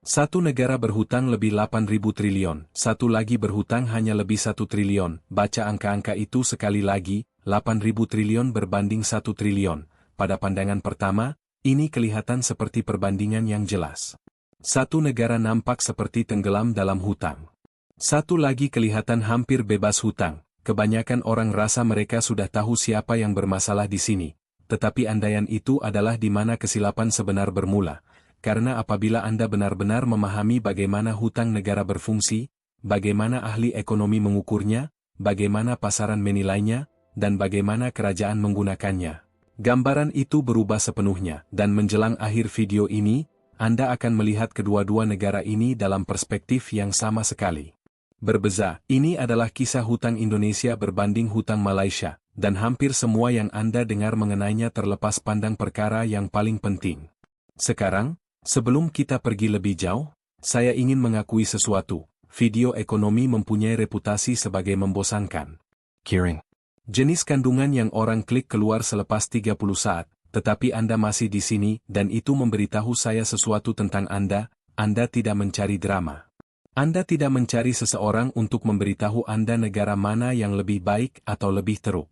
Satu negara berhutang lebih 8.000 triliun, satu lagi berhutang hanya lebih 1 triliun. Baca angka-angka itu sekali lagi, 8.000 triliun berbanding 1 triliun. Pada pandangan pertama, ini kelihatan seperti perbandingan yang jelas. Satu negara nampak seperti tenggelam dalam hutang. Satu lagi kelihatan hampir bebas hutang. Kebanyakan orang rasa mereka sudah tahu siapa yang bermasalah di sini. Tetapi andaian itu adalah di mana kesilapan sebenar bermula. Karena apabila Anda benar-benar memahami bagaimana hutang negara berfungsi, bagaimana ahli ekonomi mengukurnya, bagaimana pasaran menilainya, dan bagaimana kerajaan menggunakannya, gambaran itu berubah sepenuhnya. Dan menjelang akhir video ini, Anda akan melihat kedua-dua negara ini dalam perspektif yang sama sekali berbeza. Ini adalah kisah hutang Indonesia berbanding hutang Malaysia, dan hampir semua yang Anda dengar mengenainya terlepas pandang perkara yang paling penting. Sekarang, sebelum kita pergi lebih jauh, saya ingin mengakui sesuatu. Video ekonomi mempunyai reputasi sebagai membosankan. Kiring. Jenis kandungan yang orang klik keluar selepas 30 saat, tetapi Anda masih di sini, dan itu memberitahu saya sesuatu tentang Anda tidak mencari drama. Anda tidak mencari seseorang untuk memberitahu Anda negara mana yang lebih baik atau lebih teruk.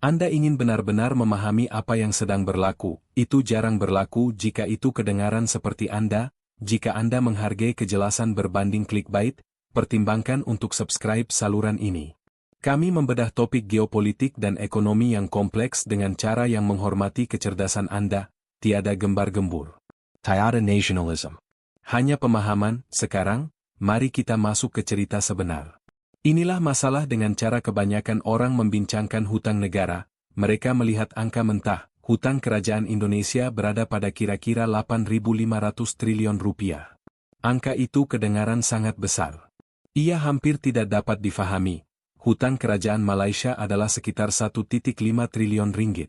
Anda ingin benar-benar memahami apa yang sedang berlaku. Itu jarang berlaku jika itu kedengaran seperti Anda. Jika Anda menghargai kejelasan berbanding clickbait, pertimbangkan untuk subscribe saluran ini. Kami membedah topik geopolitik dan ekonomi yang kompleks dengan cara yang menghormati kecerdasan Anda, tiada gembar-gembur. Tiada nationalism. Hanya pemahaman. Sekarang, mari kita masuk ke cerita sebenar. Inilah masalah dengan cara kebanyakan orang membincangkan hutang negara. Mereka melihat angka mentah. Hutang kerajaan Indonesia berada pada kira-kira 8.500 triliun rupiah. Angka itu kedengaran sangat besar. Ia hampir tidak dapat difahami. Hutang kerajaan Malaysia adalah sekitar 1,5 triliun ringgit.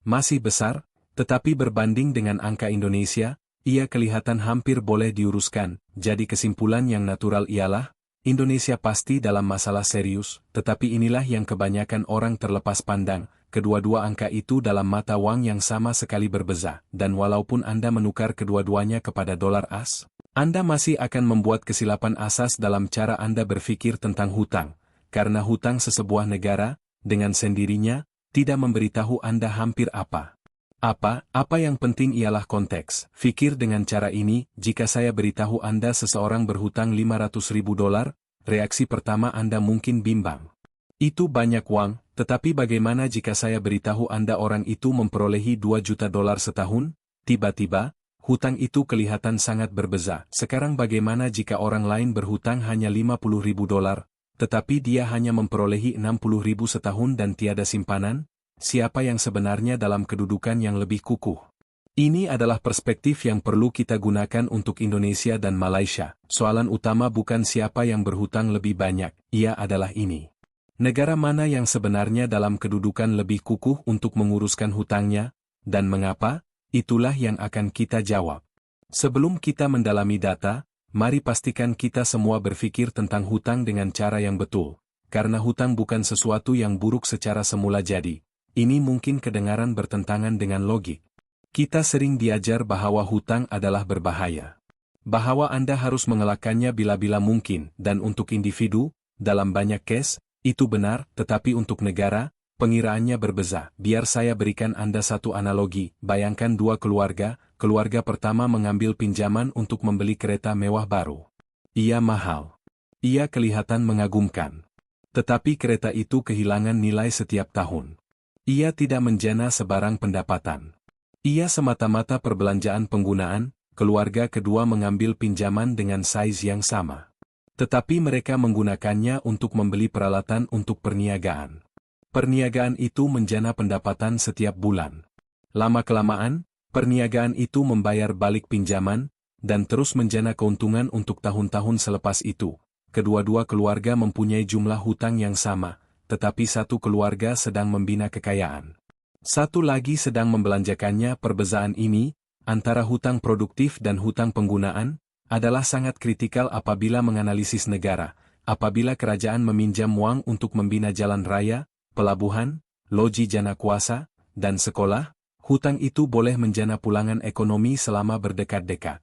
Masih besar, tetapi berbanding dengan angka Indonesia, ia kelihatan hampir boleh diuruskan. Jadi kesimpulan yang natural ialah, Indonesia pasti dalam masalah serius, tetapi inilah yang kebanyakan orang terlepas pandang. Kedua-dua angka itu dalam mata wang yang sama sekali berbeza, dan walaupun Anda menukar kedua-duanya kepada dolar AS, Anda masih akan membuat kesilapan asas dalam cara Anda berpikir tentang hutang, karena hutang sesebuah negara, dengan sendirinya, tidak memberitahu Anda hampir apa. Apa yang penting ialah konteks. Fikir dengan cara ini, jika saya beritahu Anda seseorang berhutang $500.000, reaksi pertama Anda mungkin bimbang. Itu banyak uang, tetapi bagaimana jika saya beritahu Anda orang itu memperolehi $2 juta setahun? Tiba-tiba, hutang itu kelihatan sangat berbeza. Sekarang bagaimana jika orang lain berhutang hanya $50.000, tetapi dia hanya memperolehi $60.000 setahun dan tiada simpanan? Siapa yang sebenarnya dalam kedudukan yang lebih kukuh? Ini adalah perspektif yang perlu kita gunakan untuk Indonesia dan Malaysia. Soalan utama bukan siapa yang berhutang lebih banyak, ia adalah ini. Negara mana yang sebenarnya dalam kedudukan lebih kukuh untuk menguruskan hutangnya, dan mengapa? Itulah yang akan kita jawab. Sebelum kita mendalami data, mari pastikan kita semua berpikir tentang hutang dengan cara yang betul. Karena hutang bukan sesuatu yang buruk secara semula jadi. Ini mungkin kedengaran bertentangan dengan logik. Kita sering diajar bahwa hutang adalah berbahaya. Bahwa Anda harus mengelakkannya bila-bila mungkin, dan untuk individu, dalam banyak kes, itu benar, tetapi untuk negara, pengiraannya berbeza. Biar saya berikan Anda satu analogi. Bayangkan dua keluarga. Keluarga pertama mengambil pinjaman untuk membeli kereta mewah baru. Ia mahal. Ia kelihatan mengagumkan. Tetapi kereta itu kehilangan nilai setiap tahun. Ia tidak menjana sebarang pendapatan. Ia semata-mata perbelanjaan penggunaan. Keluarga kedua mengambil pinjaman dengan size yang sama. Tetapi mereka menggunakannya untuk membeli peralatan untuk perniagaan. Perniagaan itu menjana pendapatan setiap bulan. Lama-kelamaan, perniagaan itu membayar balik pinjaman, dan terus menjana keuntungan untuk tahun-tahun selepas itu. Kedua-dua keluarga mempunyai jumlah hutang yang sama. Tetapi satu keluarga sedang membina kekayaan. Satu lagi sedang membelanjakannya. Perbezaan ini, antara hutang produktif dan hutang penggunaan, adalah sangat kritikal apabila menganalisis negara. Apabila kerajaan meminjam uang untuk membina jalan raya, pelabuhan, loji jana kuasa, dan sekolah, hutang itu boleh menjana pulangan ekonomi selama berdekat-dekat.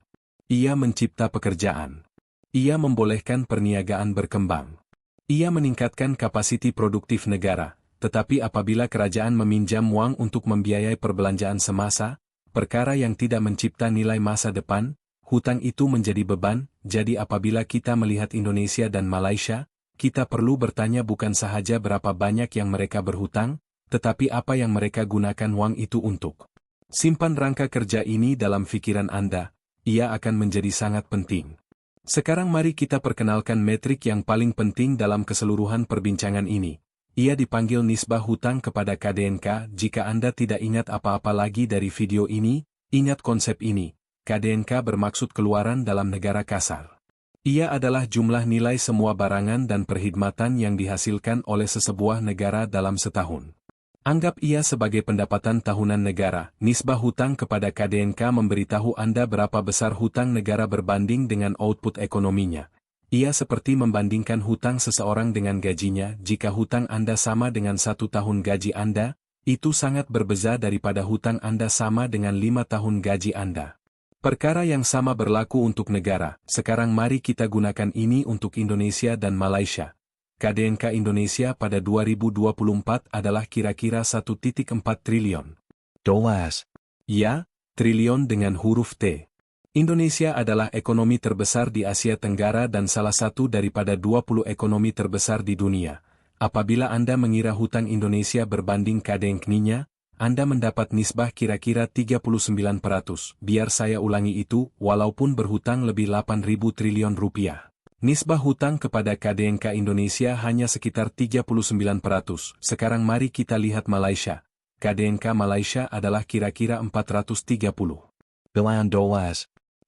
Ia mencipta pekerjaan. Ia membolehkan perniagaan berkembang. Ia meningkatkan kapasiti produktif negara, tetapi apabila kerajaan meminjam uang untuk membiayai perbelanjaan semasa, perkara yang tidak mencipta nilai masa depan, hutang itu menjadi beban. Jadi apabila kita melihat Indonesia dan Malaysia, kita perlu bertanya bukan sahaja berapa banyak yang mereka berhutang, tetapi apa yang mereka gunakan uang itu untuk. Simpan rangka kerja ini dalam pikiran Anda, ia akan menjadi sangat penting. Sekarang mari kita perkenalkan metrik yang paling penting dalam keseluruhan perbincangan ini. Ia dipanggil nisbah hutang kepada KDNK. Jika Anda tidak ingat apa-apa lagi dari video ini, ingat konsep ini. KDNK bermaksud keluaran dalam negara kasar. Ia adalah jumlah nilai semua barangan dan perkhidmatan yang dihasilkan oleh sesebuah negara dalam setahun. Anggap ia sebagai pendapatan tahunan negara. Nisbah hutang kepada KDNK memberitahu Anda berapa besar hutang negara berbanding dengan output ekonominya. Ia seperti membandingkan hutang seseorang dengan gajinya. Jika hutang Anda sama dengan 1 tahun gaji Anda, itu sangat berbeda daripada hutang Anda sama dengan 5 tahun gaji Anda. Perkara yang sama berlaku untuk negara. Sekarang mari kita gunakan ini untuk Indonesia dan Malaysia. KDNK Indonesia pada 2024 adalah kira-kira 1,4 triliun dolar. Ya, triliun dengan huruf T. Indonesia adalah ekonomi terbesar di Asia Tenggara dan salah satu daripada 20 ekonomi terbesar di dunia. Apabila Anda mengira hutang Indonesia berbanding KDNK-nya, Anda mendapat nisbah kira-kira 39%. Biar saya ulangi itu, walaupun berhutang lebih 8.000 triliun rupiah. Nisbah hutang kepada KDNK Indonesia hanya sekitar 39%. Sekarang mari kita lihat Malaysia. KDNK Malaysia adalah kira-kira 430 billion dolar.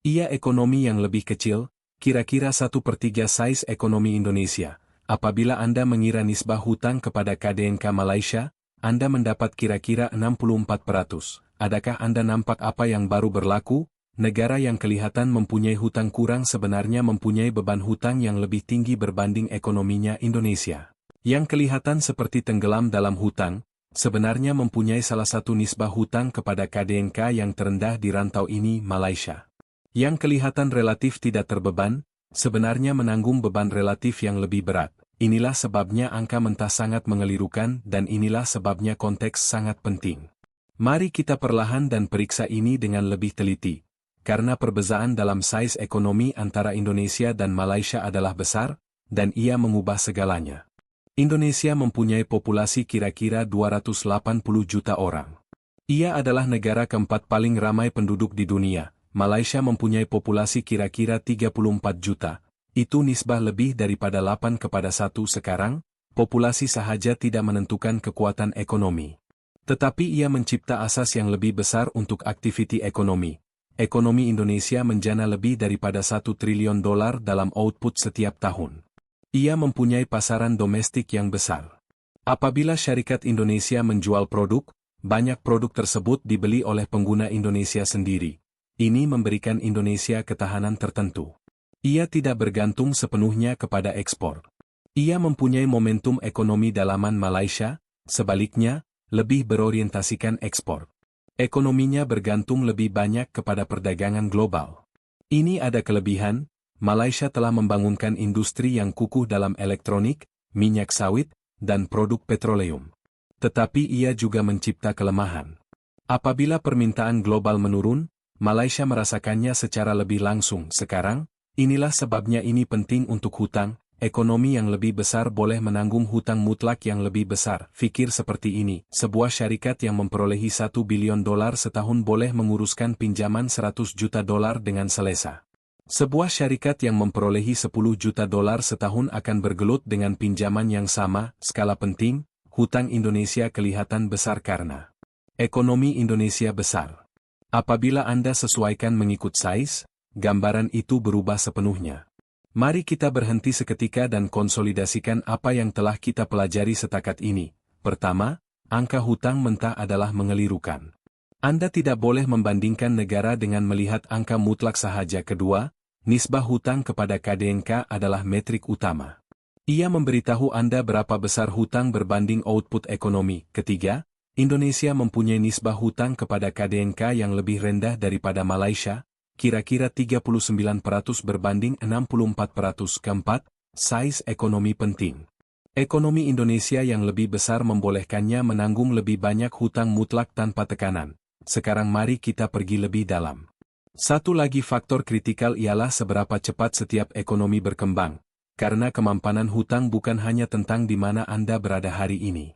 Ia ekonomi yang lebih kecil, kira-kira 1/3 size ekonomi Indonesia. Apabila Anda mengira nisbah hutang kepada KDNK Malaysia, Anda mendapat kira-kira 64%. Adakah Anda nampak apa yang baru berlaku? Negara yang kelihatan mempunyai hutang kurang sebenarnya mempunyai beban hutang yang lebih tinggi berbanding ekonominya Indonesia. Yang kelihatan seperti tenggelam dalam hutang, sebenarnya mempunyai salah satu nisbah hutang kepada KDNK yang terendah di rantau ini, Malaysia. Yang kelihatan relatif tidak terbeban, sebenarnya menanggung beban relatif yang lebih berat. Inilah sebabnya angka mentah sangat mengelirukan dan inilah sebabnya konteks sangat penting. Mari kita perlahan dan periksa ini dengan lebih teliti. Karena perbezaan dalam size ekonomi antara Indonesia dan Malaysia adalah besar, dan ia mengubah segalanya. Indonesia mempunyai populasi kira-kira 280 juta orang. Ia adalah negara keempat paling ramai penduduk di dunia. Malaysia mempunyai populasi kira-kira 34 juta. Itu nisbah lebih daripada 8:1 sekarang, populasi sahaja tidak menentukan kekuatan ekonomi. Tetapi ia mencipta asas yang lebih besar untuk aktiviti ekonomi. Ekonomi Indonesia menjana lebih daripada 1 triliun dolar dalam output setiap tahun. Ia mempunyai pasaran domestik yang besar. Apabila syarikat Indonesia menjual produk, banyak produk tersebut dibeli oleh pengguna Indonesia sendiri. Ini memberikan Indonesia ketahanan tertentu. Ia tidak bergantung sepenuhnya kepada ekspor. Ia mempunyai momentum ekonomi dalaman Malaysia, sebaliknya, lebih berorientasikan ekspor. Ekonominya bergantung lebih banyak kepada perdagangan global. Ini ada kelebihan, Malaysia telah membangunkan industri yang kukuh dalam elektronik, minyak sawit, dan produk petroleum. Tetapi ia juga mencipta kelemahan. Apabila permintaan global menurun, Malaysia merasakannya secara lebih langsung. Sekarang, inilah sebabnya ini penting untuk hutang. Ekonomi yang lebih besar boleh menanggung hutang mutlak yang lebih besar. Fikir seperti ini, sebuah syarikat yang memperolehi 1 bilion dolar setahun boleh menguruskan pinjaman 100 juta dolar dengan selesa. Sebuah syarikat yang memperolehi 10 juta dolar setahun akan bergelut dengan pinjaman yang sama. Skala penting, hutang Indonesia kelihatan besar karena ekonomi Indonesia besar. Apabila Anda sesuaikan mengikut size, gambaran itu berubah sepenuhnya. Mari kita berhenti seketika dan konsolidasikan apa yang telah kita pelajari setakat ini. Pertama, angka hutang mentah adalah mengelirukan. Anda tidak boleh membandingkan negara dengan melihat angka mutlak sahaja. Kedua, nisbah hutang kepada KDNK adalah metrik utama. Ia memberitahu Anda berapa besar hutang berbanding output ekonomi. Ketiga, Indonesia mempunyai nisbah hutang kepada KDNK yang lebih rendah daripada Malaysia. kira-kira 39% berbanding 64%. Keempat, size ekonomi penting. Ekonomi Indonesia yang lebih besar membolehkannya menanggung lebih banyak hutang mutlak tanpa tekanan. Sekarang mari kita pergi lebih dalam. Satu lagi faktor kritikal ialah seberapa cepat setiap ekonomi berkembang. Karena kemampanan hutang bukan hanya tentang di mana Anda berada hari ini.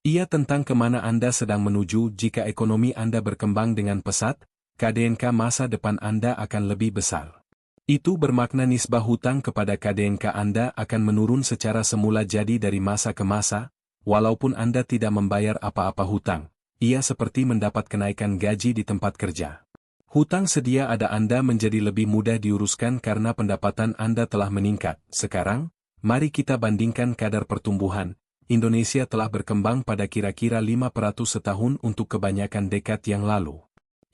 Ia tentang kemana Anda sedang menuju. Jika ekonomi Anda berkembang dengan pesat, KDNK masa depan Anda akan lebih besar. Itu bermakna nisbah hutang kepada KDNK Anda akan menurun secara semula, jadi dari masa ke masa, walaupun Anda tidak membayar apa-apa hutang, ia seperti mendapat kenaikan gaji di tempat kerja. Hutang sedia ada Anda menjadi lebih mudah diuruskan karena pendapatan Anda telah meningkat. Sekarang, mari kita bandingkan kadar pertumbuhan. Indonesia telah berkembang pada kira-kira 5% setahun untuk kebanyakan dekad yang lalu.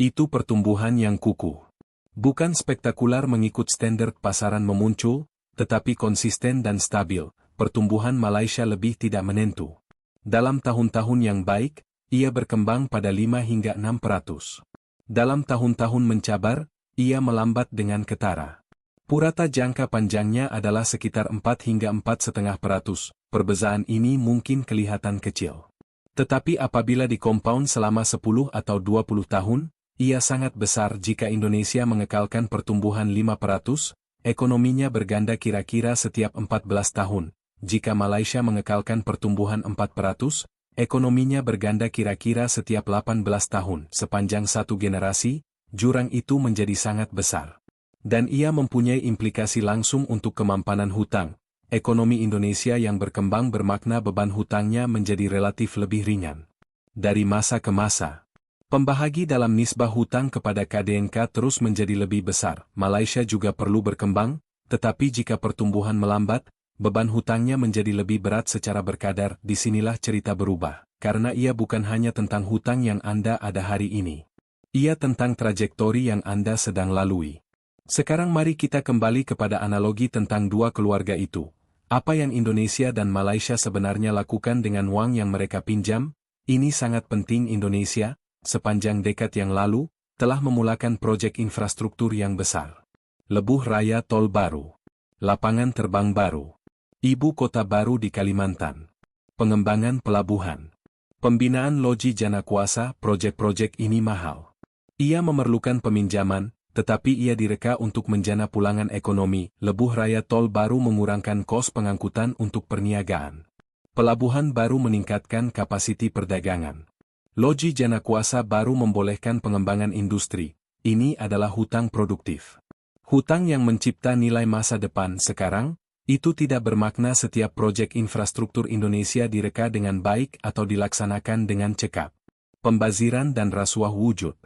Itu pertumbuhan yang kukuh. Bukan spektakuler mengikut standar pasaran memuncul, tetapi konsisten dan stabil. Pertumbuhan Malaysia lebih tidak menentu. Dalam tahun-tahun yang baik, ia berkembang pada 5 hingga 6%. Dalam tahun-tahun mencabar, ia melambat dengan ketara. Purata jangka panjangnya adalah sekitar 4 hingga 4,5%. Perbezaan ini mungkin kelihatan kecil. Tetapi apabila dikompaun selama 10 atau 20 tahun, ia sangat besar. Jika Indonesia mengekalkan pertumbuhan 5%, ekonominya berganda kira-kira setiap 14 tahun. Jika Malaysia mengekalkan pertumbuhan 4%, ekonominya berganda kira-kira setiap 18 tahun. Sepanjang satu generasi, jurang itu menjadi sangat besar. Dan ia mempunyai implikasi langsung untuk kemampanan hutang. Ekonomi Indonesia yang berkembang bermakna beban hutangnya menjadi relatif lebih ringan. Dari masa ke masa, pembahagi dalam nisbah hutang kepada KDNK terus menjadi lebih besar. Malaysia juga perlu berkembang, tetapi jika pertumbuhan melambat, beban hutangnya menjadi lebih berat secara berkadar. Disinilah cerita berubah, karena ia bukan hanya tentang hutang yang Anda ada hari ini. Ia tentang trajektori yang Anda sedang lalui. Sekarang mari kita kembali kepada analogi tentang dua keluarga itu. Apa yang Indonesia dan Malaysia sebenarnya lakukan dengan uang yang mereka pinjam? Ini sangat penting. Indonesia, sepanjang dekad yang lalu, telah memulakan proyek infrastruktur yang besar. Lebuh Raya Tol Baru, lapangan terbang baru, ibu kota baru di Kalimantan, pengembangan pelabuhan, pembinaan loji jana kuasa. Proyek-proyek ini mahal. Ia memerlukan peminjaman, tetapi ia direka untuk menjana pulangan ekonomi. Lebuh Raya Tol Baru mengurangkan kos pengangkutan untuk perniagaan. Pelabuhan baru meningkatkan kapasiti perdagangan. Loji jana kuasa baru membolehkan pengembangan industri. Ini adalah hutang produktif. Hutang yang mencipta nilai masa depan. Sekarang, itu tidak bermakna setiap proyek infrastruktur Indonesia direka dengan baik atau dilaksanakan dengan cekap. Pembaziran dan rasuah wujud.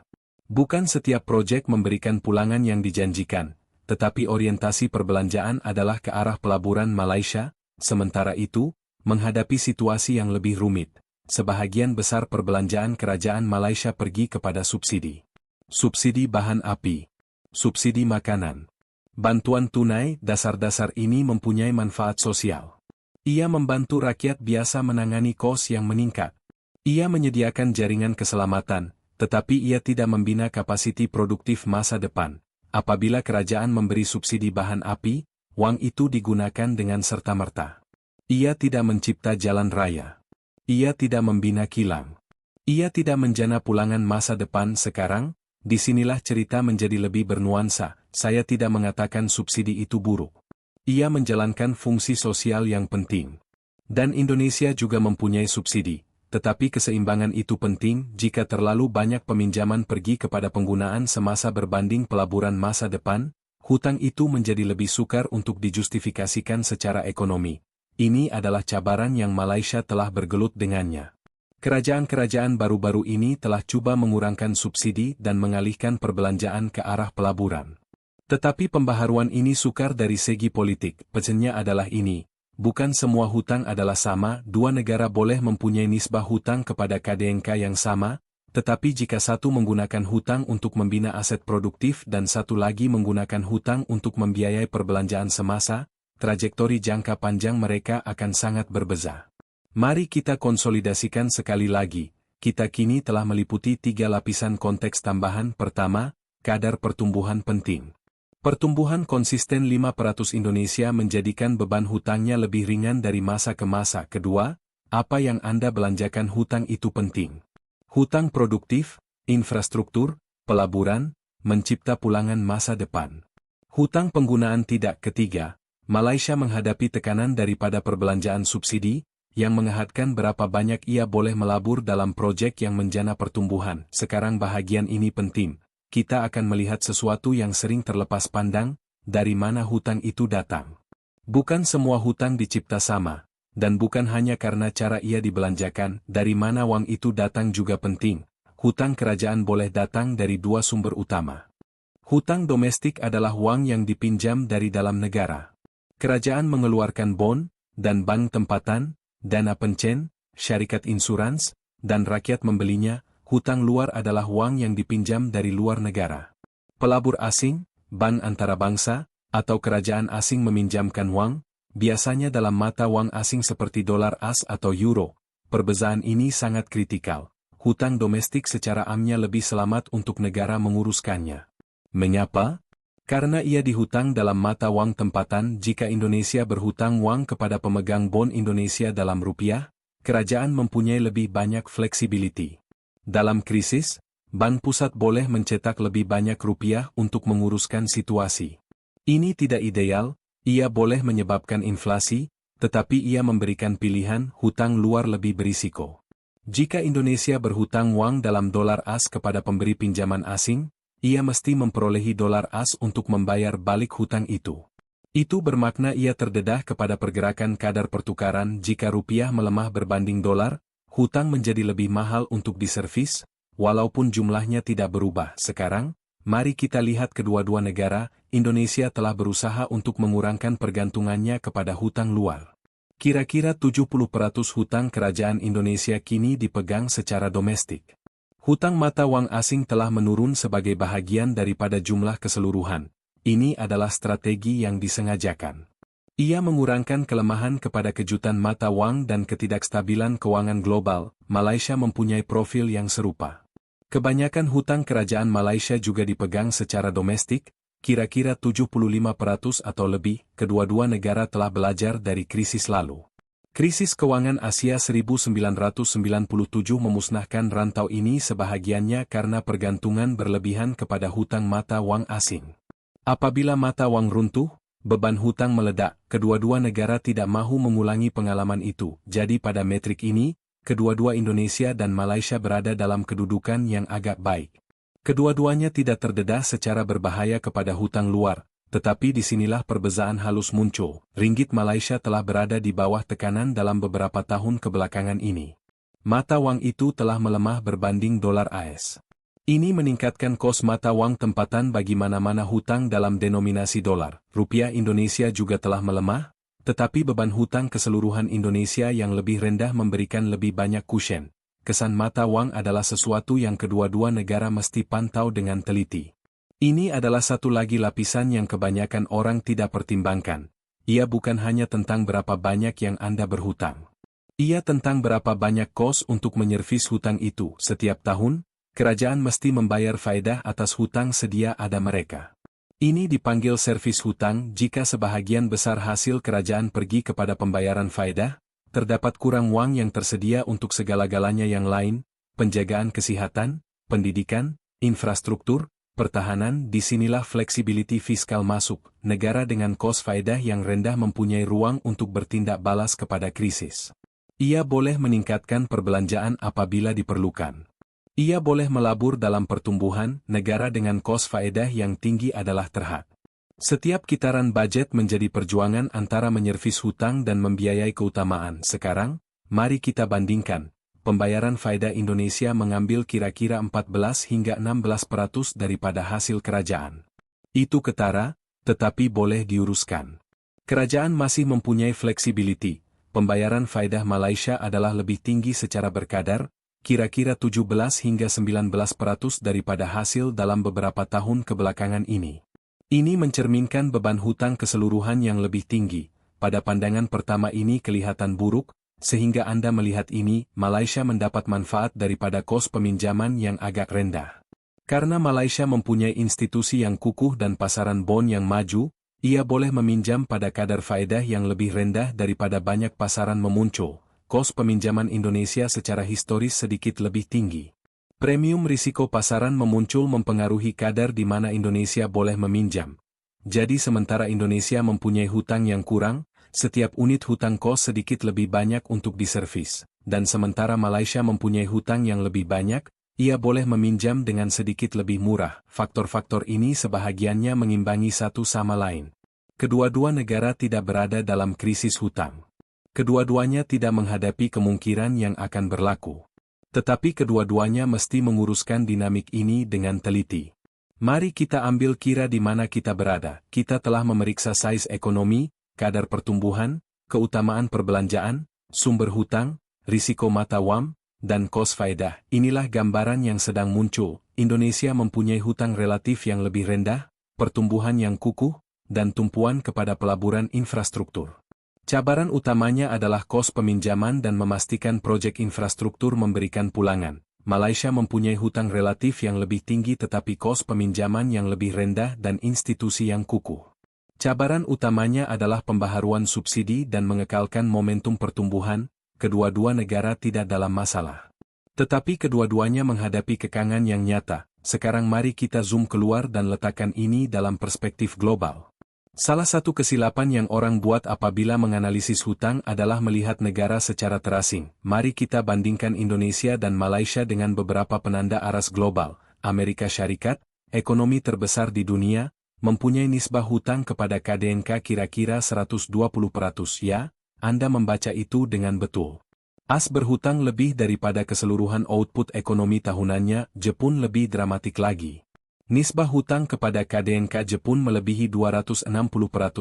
Bukan setiap proyek memberikan pulangan yang dijanjikan, tetapi orientasi perbelanjaan adalah ke arah pelaburan Malaysia. Sementara itu, menghadapi situasi yang lebih rumit, sebahagian besar perbelanjaan kerajaan Malaysia pergi kepada subsidi. Subsidi bahan api, subsidi makanan, bantuan tunai. Dasar-dasar ini mempunyai manfaat sosial. Ia membantu rakyat biasa menangani kos yang meningkat. Ia menyediakan jaringan keselamatan, tetapi ia tidak membina kapasiti produktif masa depan. Apabila kerajaan memberi subsidi bahan api, uang itu digunakan dengan serta-merta. Ia tidak mencipta jalan raya. Ia tidak membina kilang. Ia tidak menjana pulangan masa depan. Sekarang, disinilah cerita menjadi lebih bernuansa. Saya tidak mengatakan subsidi itu buruk. Ia menjalankan fungsi sosial yang penting. Dan Indonesia juga mempunyai subsidi. Tetapi keseimbangan itu penting. Jika terlalu banyak peminjaman pergi kepada penggunaan semasa berbanding pelaburan masa depan, hutang itu menjadi lebih sukar untuk dijustifikasikan secara ekonomi. Ini adalah cabaran yang Malaysia telah bergelut dengannya. Kerajaan-kerajaan baru-baru ini telah coba mengurangkan subsidi dan mengalihkan perbelanjaan ke arah pelaburan. Tetapi pembaharuan ini sukar dari segi politik. Pesannya adalah ini. Bukan semua hutang adalah sama. Dua negara boleh mempunyai nisbah hutang kepada KDNK yang sama, tetapi jika satu menggunakan hutang untuk membina aset produktif dan satu lagi menggunakan hutang untuk membiayai perbelanjaan semasa, trajektori jangka panjang mereka akan sangat berbeza. Mari kita konsolidasikan sekali lagi. Kita kini telah meliputi 3 lapisan konteks tambahan. Pertama, kadar pertumbuhan penting. Pertumbuhan konsisten 5% Indonesia menjadikan beban hutangnya lebih ringan dari masa ke masa. Kedua, apa yang Anda belanjakan hutang itu penting. Hutang produktif, infrastruktur, pelaburan, mencipta pulangan masa depan. Hutang penggunaan tidak. Ketiga, Malaysia menghadapi tekanan daripada perbelanjaan subsidi, yang mengahadkan berapa banyak ia boleh melabur dalam proyek yang menjana pertumbuhan. Sekarang bahagian ini penting. Kita akan melihat sesuatu yang sering terlepas pandang, dari mana hutang itu datang. Bukan semua hutang dicipta sama, dan bukan hanya karena cara ia dibelanjakan, dari mana uang itu datang juga penting. Hutang kerajaan boleh datang dari dua sumber utama. Hutang domestik adalah uang yang dipinjam dari dalam negara. Kerajaan mengeluarkan bon, dan bank tempatan, dana pencen, syarikat insurans, dan rakyat membelinya. Hutang luar adalah uang yang dipinjam dari luar negara. Pelabur asing, bank antarabangsa, atau kerajaan asing meminjamkan uang, biasanya dalam mata uang asing seperti dolar AS atau euro. Perbezaan ini sangat kritikal. Hutang domestik secara amnya lebih selamat untuk negara menguruskannya. Mengapa? Karena ia dihutang dalam mata uang tempatan. Jika Indonesia berhutang uang kepada pemegang bon Indonesia dalam rupiah, kerajaan mempunyai lebih banyak fleksibiliti. Dalam krisis, bank pusat boleh mencetak lebih banyak rupiah untuk menguruskan situasi. Ini tidak ideal, ia boleh menyebabkan inflasi, tetapi ia memberikan pilihan. Hutang luar lebih berisiko. Jika Indonesia berhutang uang dalam dolar AS kepada pemberi pinjaman asing, ia mesti memperolehi dolar AS untuk membayar balik hutang itu. Itu bermakna ia terdedah kepada pergerakan kadar pertukaran. Jika rupiah melemah berbanding dolar, hutang menjadi lebih mahal untuk diservis, walaupun jumlahnya tidak berubah. Sekarang, mari kita lihat kedua-dua negara. Indonesia telah berusaha untuk mengurangkan pergantungannya kepada hutang luar. Kira-kira 70% hutang kerajaan Indonesia kini dipegang secara domestik. Hutang mata uang asing telah menurun sebagai bahagian daripada jumlah keseluruhan. Ini adalah strategi yang disengajakan. Ia mengurangkan kelemahan kepada kejutan mata uang dan ketidakstabilan keuangan global. Malaysia mempunyai profil yang serupa. Kebanyakan hutang kerajaan Malaysia juga dipegang secara domestik, kira-kira 75% atau lebih. Kedua-dua negara telah belajar dari krisis lalu. Krisis keuangan Asia 1997 memusnahkan rantau ini sebahagiannya karena pergantungan berlebihan kepada hutang mata uang asing. Apabila mata uang runtuh, beban hutang meledak. Kedua-dua negara tidak mahu mengulangi pengalaman itu. Jadi pada metrik ini, kedua-dua Indonesia dan Malaysia berada dalam kedudukan yang agak baik. Kedua-duanya tidak terdedah secara berbahaya kepada hutang luar, tetapi disinilah perbezaan halus muncul. Ringgit Malaysia telah berada di bawah tekanan dalam beberapa tahun kebelakangan ini. Mata uang itu telah melemah berbanding dolar AS. Ini meningkatkan kos mata uang tempatan bagi mana-mana hutang dalam denominasi dolar. Rupiah Indonesia juga telah melemah, tetapi beban hutang keseluruhan Indonesia yang lebih rendah memberikan lebih banyak kusyen. Kesan mata uang adalah sesuatu yang kedua-dua negara mesti pantau dengan teliti. Ini adalah satu lagi lapisan yang kebanyakan orang tidak pertimbangkan. Ia bukan hanya tentang berapa banyak yang Anda berhutang. Ia tentang berapa banyak kos untuk menyervis hutang itu. Setiap tahun, kerajaan mesti membayar faedah atas hutang sedia ada mereka. Ini dipanggil servis hutang. Jika sebahagian besar hasil kerajaan pergi kepada pembayaran faedah, terdapat kurang uang yang tersedia untuk segala-galanya yang lain, penjagaan kesehatan, pendidikan, infrastruktur, pertahanan. Disinilah fleksibiliti fiskal masuk. Negara dengan kos faedah yang rendah mempunyai ruang untuk bertindak balas kepada krisis. Ia boleh meningkatkan perbelanjaan apabila diperlukan. Ia boleh melabur dalam pertumbuhan. Negara dengan kos faedah yang tinggi adalah terhad. Setiap kitaran budget menjadi perjuangan antara menyervis hutang dan membiayai keutamaan. Sekarang, mari kita bandingkan. Pembayaran faedah Indonesia mengambil kira-kira 14 hingga 16% daripada hasil kerajaan. Itu ketara, tetapi boleh diuruskan. Kerajaan masih mempunyai fleksibiliti. Pembayaran faedah Malaysia adalah lebih tinggi secara berkadar, kira-kira 17 hingga 19% daripada hasil dalam beberapa tahun kebelakangan ini. Ini mencerminkan beban hutang keseluruhan yang lebih tinggi. Pada pandangan pertama ini kelihatan buruk, sehingga Anda melihat ini, Malaysia mendapat manfaat daripada kos peminjaman yang agak rendah. Karena Malaysia mempunyai institusi yang kukuh dan pasaran bond yang maju, ia boleh meminjam pada kadar faedah yang lebih rendah daripada banyak pasaran memuncul. Kos peminjaman Indonesia secara historis sedikit lebih tinggi. Premium risiko pasaran memuncul mempengaruhi kadar di mana Indonesia boleh meminjam. Jadi sementara Indonesia mempunyai hutang yang kurang, setiap unit hutang kos sedikit lebih banyak untuk diservis. Dan sementara Malaysia mempunyai hutang yang lebih banyak, ia boleh meminjam dengan sedikit lebih murah. Faktor-faktor ini sebahagiannya mengimbangi satu sama lain. Kedua-dua negara tidak berada dalam krisis hutang. Kedua-duanya tidak menghadapi kemungkinan yang akan berlaku. Tetapi kedua-duanya mesti menguruskan dinamik ini dengan teliti. Mari kita ambil kira di mana kita berada. Kita telah memeriksa size ekonomi, kadar pertumbuhan, keutamaan perbelanjaan, sumber hutang, risiko mata wam, dan kos faedah. Inilah gambaran yang sedang muncul. Indonesia mempunyai hutang relatif yang lebih rendah, pertumbuhan yang kukuh, dan tumpuan kepada pelaburan infrastruktur. Cabaran utamanya adalah kos peminjaman dan memastikan proyek infrastruktur memberikan pulangan. Malaysia mempunyai hutang relatif yang lebih tinggi tetapi kos peminjaman yang lebih rendah dan institusi yang kukuh. Cabaran utamanya adalah pembaharuan subsidi dan mengekalkan momentum pertumbuhan. Kedua-dua negara tidak dalam masalah. Tetapi kedua-duanya menghadapi kekangan yang nyata. Sekarang mari kita zoom keluar dan letakkan ini dalam perspektif global. Salah satu kesilapan yang orang buat apabila menganalisis hutang adalah melihat negara secara terasing. Mari kita bandingkan Indonesia dan Malaysia dengan beberapa penanda aras global. Amerika Syarikat, ekonomi terbesar di dunia, mempunyai nisbah hutang kepada KDNK kira-kira 120%. Ya, Anda membaca itu dengan betul. AS berhutang lebih daripada keseluruhan output ekonomi tahunannya. Jepun lebih dramatik lagi. Nisbah hutang kepada KDNK Jepun melebihi 260%.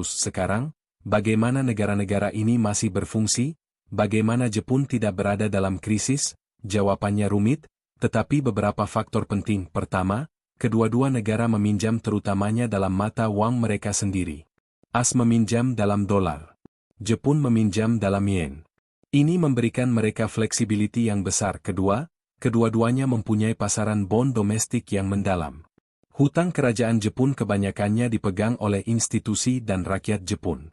Sekarang, bagaimana negara-negara ini masih berfungsi? Bagaimana Jepun tidak berada dalam krisis? Jawabannya rumit, tetapi beberapa faktor penting. Pertama, kedua-dua negara meminjam terutamanya dalam mata wang mereka sendiri. AS meminjam dalam dolar. Jepun meminjam dalam yen. Ini memberikan mereka fleksibilitas yang besar. Kedua, kedua-duanya mempunyai pasaran bond domestik yang mendalam. Hutang kerajaan Jepun kebanyakannya dipegang oleh institusi dan rakyat Jepun.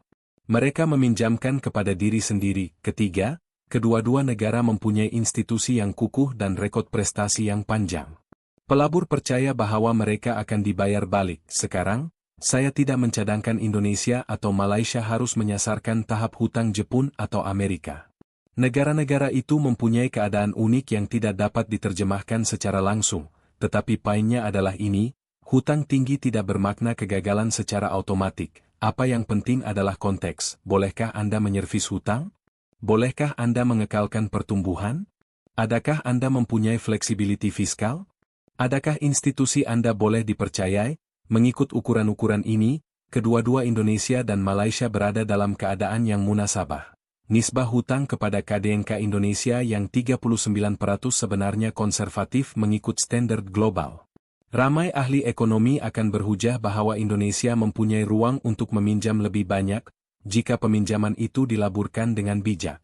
Mereka meminjamkan kepada diri sendiri. Ketiga, kedua-dua negara mempunyai institusi yang kukuh dan rekod prestasi yang panjang. Pelabur percaya bahwa mereka akan dibayar balik. Sekarang, saya tidak mencadangkan Indonesia atau Malaysia harus menyasarkan tahap hutang Jepun atau Amerika. Negara-negara itu mempunyai keadaan unik yang tidak dapat diterjemahkan secara langsung, tetapi poinnya adalah ini. Hutang tinggi tidak bermakna kegagalan secara otomatik. Apa yang penting adalah konteks. Bolehkah Anda menyervis hutang? Bolehkah Anda mengekalkan pertumbuhan? Adakah Anda mempunyai fleksibilitas fiskal? Adakah institusi Anda boleh dipercayai? Mengikut ukuran-ukuran ini, kedua-dua Indonesia dan Malaysia berada dalam keadaan yang munasabah. Nisbah hutang kepada KDNK Indonesia yang 39% sebenarnya konservatif mengikut standar global. Ramai ahli ekonomi akan berhujah bahwa Indonesia mempunyai ruang untuk meminjam lebih banyak, jika peminjaman itu dilaburkan dengan bijak.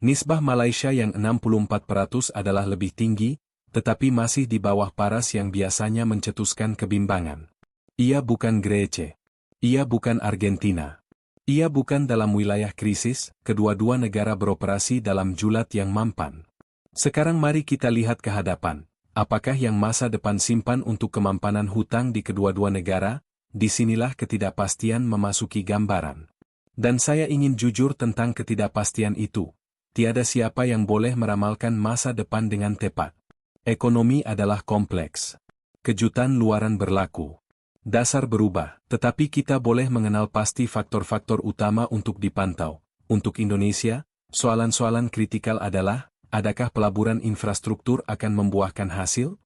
Nisbah Malaysia yang 64% adalah lebih tinggi, tetapi masih di bawah paras yang biasanya mencetuskan kebimbangan. Ia bukan Grece. Ia bukan Argentina. Ia bukan dalam wilayah krisis, kedua-dua negara beroperasi dalam julat yang mampan. Sekarang mari kita lihat ke hadapan. Apakah yang masa depan simpan untuk kemampanan hutang di kedua-dua negara? Disinilah ketidakpastian memasuki gambaran. Dan saya ingin jujur tentang ketidakpastian itu. Tiada siapa yang boleh meramalkan masa depan dengan tepat. Ekonomi adalah kompleks. Kejutan luaran berlaku. Dasar berubah, tetapi kita boleh mengenal pasti faktor-faktor utama untuk dipantau. Untuk Indonesia, soalan-soalan kritikal adalah, adakah pelaburan infrastruktur akan membuahkan hasil?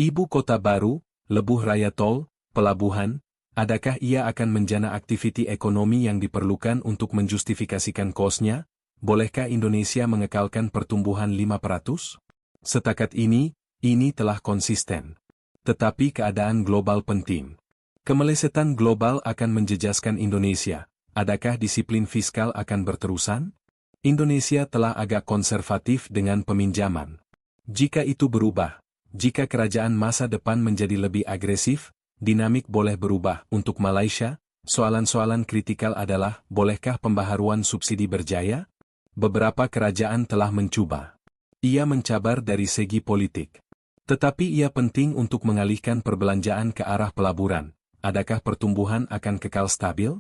Ibu kota baru, lebuh raya tol, pelabuhan, adakah ia akan menjana aktiviti ekonomi yang diperlukan untuk menjustifikasikan kosnya? Bolehkah Indonesia mengekalkan pertumbuhan 5%? Setakat ini telah konsisten. Tetapi keadaan global penting. Kemelesetan global akan menjejaskan Indonesia. Adakah disiplin fiskal akan berterusan? Indonesia telah agak konservatif dengan peminjaman. Jika itu berubah, Jika kerajaan masa depan menjadi lebih agresif, dinamik boleh berubah. Untuk Malaysia, soalan-soalan kritikal adalah, bolehkah pembaharuan subsidi berjaya? Beberapa kerajaan telah mencoba. Ia mencabar dari segi politik. Tetapi ia penting untuk mengalihkan perbelanjaan ke arah pelaburan. Adakah pertumbuhan akan kekal stabil?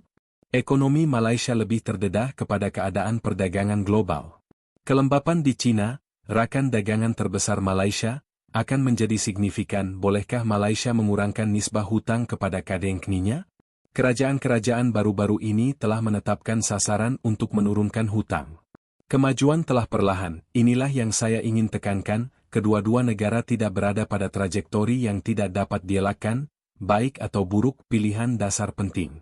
Ekonomi Malaysia lebih terdedah kepada keadaan perdagangan global. Kelembapan di China, rakan dagangan terbesar Malaysia, akan menjadi signifikan. Bolehkah Malaysia mengurangkan nisbah hutang kepada KDNK-nya? Kerajaan-kerajaan baru-baru ini telah menetapkan sasaran untuk menurunkan hutang. Kemajuan telah perlahan, inilah yang saya ingin tekankan, kedua-dua negara tidak berada pada trajektori yang tidak dapat dielakkan, baik atau buruk pilihan dasar penting.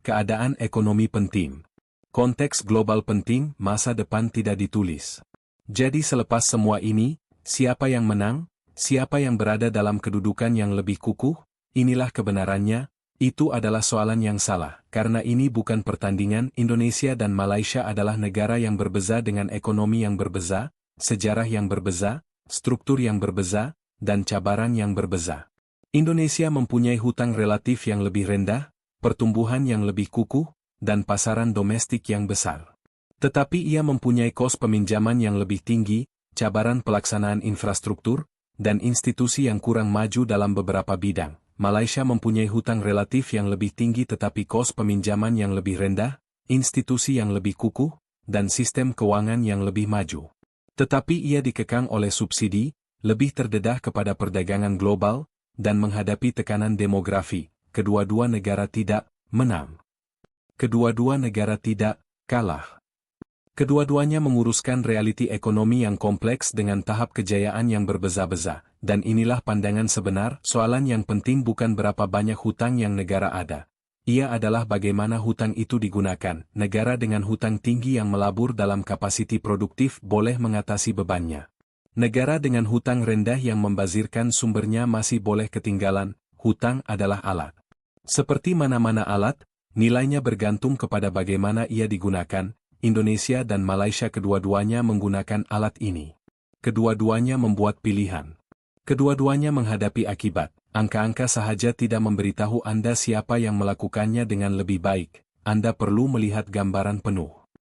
Keadaan ekonomi penting. Konteks global penting, masa depan tidak ditulis. Jadi selepas semua ini, siapa yang menang, siapa yang berada dalam kedudukan yang lebih kukuh, inilah kebenarannya. Itu adalah soalan yang salah, karena ini bukan pertandingan. Indonesia dan Malaysia adalah negara yang berbeza dengan ekonomi yang berbeza, sejarah yang berbeza, struktur yang berbeza, dan cabaran yang berbeza. Indonesia mempunyai hutang relatif yang lebih rendah, pertumbuhan yang lebih kukuh, dan pasaran domestik yang besar. Tetapi ia mempunyai kos peminjaman yang lebih tinggi, cabaran pelaksanaan infrastruktur, dan institusi yang kurang maju dalam beberapa bidang. Malaysia mempunyai hutang relatif yang lebih tinggi tetapi kos peminjaman yang lebih rendah, institusi yang lebih kukuh, dan sistem keuangan yang lebih maju. Tetapi ia dikekang oleh subsidi, lebih terdedah kepada perdagangan global, dan menghadapi tekanan demografi. Kedua-dua negara tidak menang. Kedua-dua negara tidak kalah. Kedua-duanya menguruskan realiti ekonomi yang kompleks dengan tahap kejayaan yang berbeza-beza, dan inilah pandangan sebenar. Soalan yang penting bukan berapa banyak hutang yang negara ada. Ia adalah bagaimana hutang itu digunakan. Negara dengan hutang tinggi yang melabur dalam kapasiti produktif boleh mengatasi bebannya. Negara dengan hutang rendah yang membazirkan sumbernya masih boleh ketinggalan. Hutang adalah alat. Seperti mana-mana alat, nilainya bergantung kepada bagaimana ia digunakan. Indonesia dan Malaysia kedua-duanya menggunakan alat ini. Kedua-duanya membuat pilihan. Kedua-duanya menghadapi akibat. Angka-angka sahaja tidak memberitahu Anda siapa yang melakukannya dengan lebih baik. Anda perlu melihat gambaran penuh.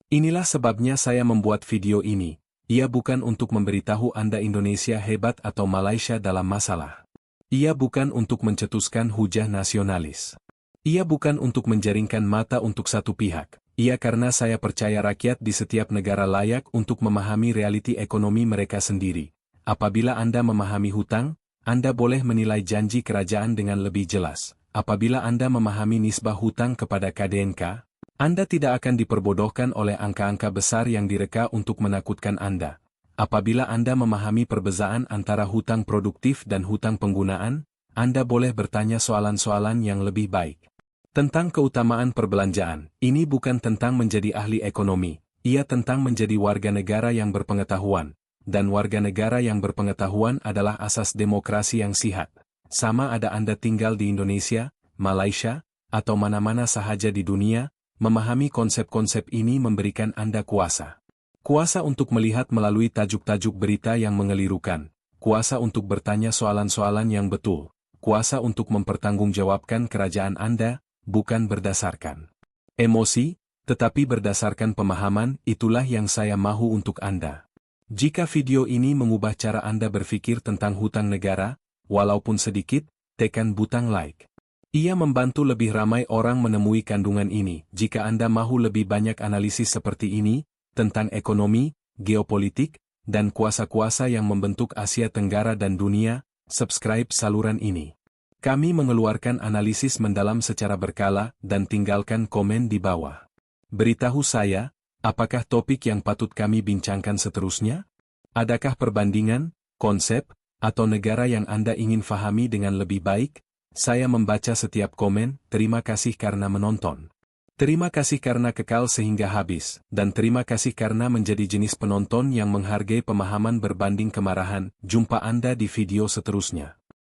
Inilah sebabnya saya membuat video ini. Ia bukan untuk memberitahu Anda Indonesia hebat atau Malaysia dalam masalah. Ia bukan untuk mencetuskan hujah nasionalis. Ia bukan untuk menjaringkan mata untuk satu pihak. Ia karena saya percaya rakyat di setiap negara layak untuk memahami realiti ekonomi mereka sendiri. Apabila Anda memahami hutang, Anda boleh menilai janji kerajaan dengan lebih jelas. Apabila Anda memahami nisbah hutang kepada KDNK, Anda tidak akan diperbodohkan oleh angka-angka besar yang direka untuk menakutkan Anda. Apabila Anda memahami perbezaan antara hutang produktif dan hutang penggunaan, Anda boleh bertanya soalan-soalan yang lebih baik. Tentang keutamaan perbelanjaan, ini bukan tentang menjadi ahli ekonomi, ia tentang menjadi warga negara yang berpengetahuan, dan warga negara yang berpengetahuan adalah asas demokrasi yang sihat. Sama ada Anda tinggal di Indonesia, Malaysia, atau mana-mana sahaja di dunia, memahami konsep-konsep ini memberikan Anda kuasa. Kuasa untuk melihat melalui tajuk-tajuk berita yang mengelirukan, kuasa untuk bertanya soalan-soalan yang betul, kuasa untuk mempertanggungjawabkan kerajaan Anda, bukan berdasarkan emosi, tetapi berdasarkan pemahaman. Itulah yang saya mahu untuk Anda. Jika video ini mengubah cara Anda berpikir tentang hutang negara, walaupun sedikit, tekan butang like. Ia membantu lebih ramai orang menemui kandungan ini. Jika Anda mahu lebih banyak analisis seperti ini, tentang ekonomi, geopolitik, dan kuasa-kuasa yang membentuk Asia Tenggara dan dunia, subscribe saluran ini. Kami mengeluarkan analisis mendalam secara berkala dan tinggalkan komen di bawah. Beritahu saya, apakah topik yang patut kami bincangkan seterusnya? Adakah perbandingan, konsep, atau negara yang Anda ingin fahami dengan lebih baik? Saya membaca setiap komen. Terima kasih karena menonton. Terima kasih karena kekal sehingga habis, dan terima kasih karena menjadi jenis penonton yang menghargai pemahaman berbanding kemarahan. Jumpa Anda di video seterusnya.